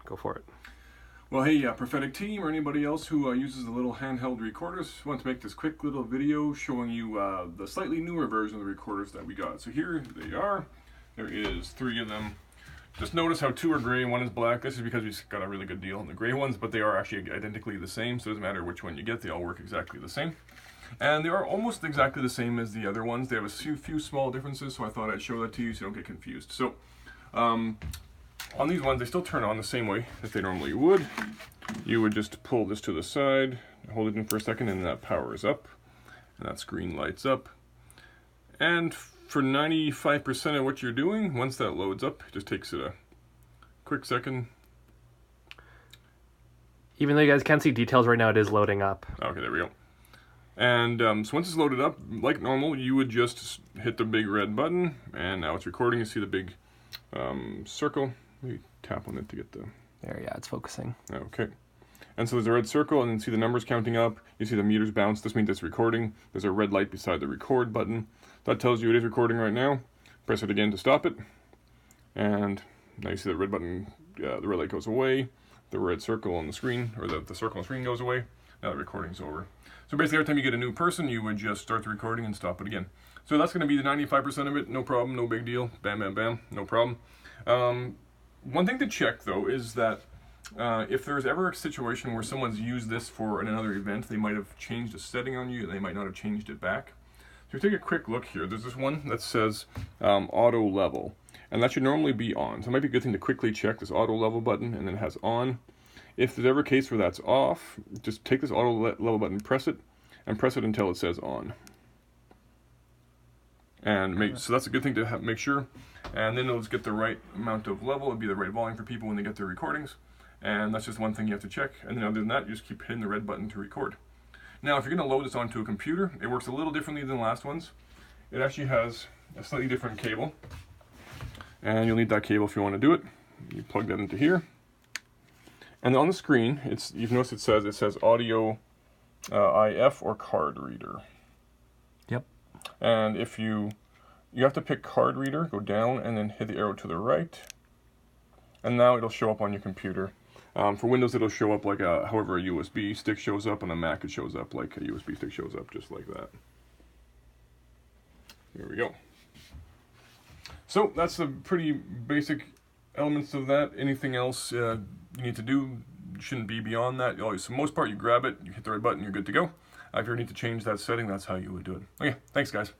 go for it. Well, hey, Prophetic team or anybody else who uses the little handheld recorders, I want to make this quick little video showing you the slightly newer version of the recorders that we got. So here they are. There is 3 of them. Just notice how 2 are gray and 1 is black. This is because we got a really good deal on the gray ones, but they are actually identically the same, so it doesn't matter which one you get, they all work exactly the same. And they are almost exactly the same as the other ones. They have a few small differences, so I thought I'd show that to you so you don't get confused. So, on these ones, they still turn on the same way that they normally would. You would just pull this to the side, hold it in for a second, and that powers up, and that screen lights up. And for 95% of what you're doing, once that loads up, it just takes it a quick second. Even though you guys can't see details right now, it is loading up. Okay, there we go. And so once it's loaded up, like normal, you would just hit the big red button, and now it's recording. You see the big circle. Maybe tap on it to get the... There, yeah, it's focusing. Okay. And so there's a red circle, and then see the numbers counting up. You see the meters bounce. This means it's recording. There's a red light beside the record button. That tells you it is recording right now. Press it again to stop it. And now you see the red button, the red light goes away. The red circle on the screen, or the circle on the screen goes away. Now the recording's over. So basically every time you get a new person, you would just start the recording and stop it again. So that's going to be the 95% of it. No problem, no big deal. Bam, bam, bam, no problem. One thing to check though is that if there's ever a situation where someone's used this for another event, they might have changed a setting on you, and they might not have changed it back. So if you take a quick look here, there's this one that says auto level, and that should normally be on. So it might be a good thing to quickly check this auto level button, and then it has on. If there's ever a case where that's off, just take this auto level button, press it until it says on. And so that's a good thing to make sure. And then it'll just get the right amount of level. It'll be the right volume for people when they get their recordings. And that's just one thing you have to check. And then other than that, you just keep hitting the red button to record. Now, if you're going to load this onto a computer, it works a little differently than the last ones. It actually has a slightly different cable. And you'll need that cable if you want to do it. You plug that into here. And on the screen, you've noticed it says audio IF or card reader. Yep. And if you have to pick card reader, go down and then hit the arrow to the right. And now it'll show up on your computer. For Windows, it'll show up like however a USB stick shows up. On a Mac, it shows up like a USB stick shows up, just like that. There we go. So that's the pretty basic elements of that. Anything else you need to do shouldn't be beyond that. For the most part, you grab it, you hit the right button, you're good to go. If you need to change that setting, that's how you would do it. Okay, thanks guys.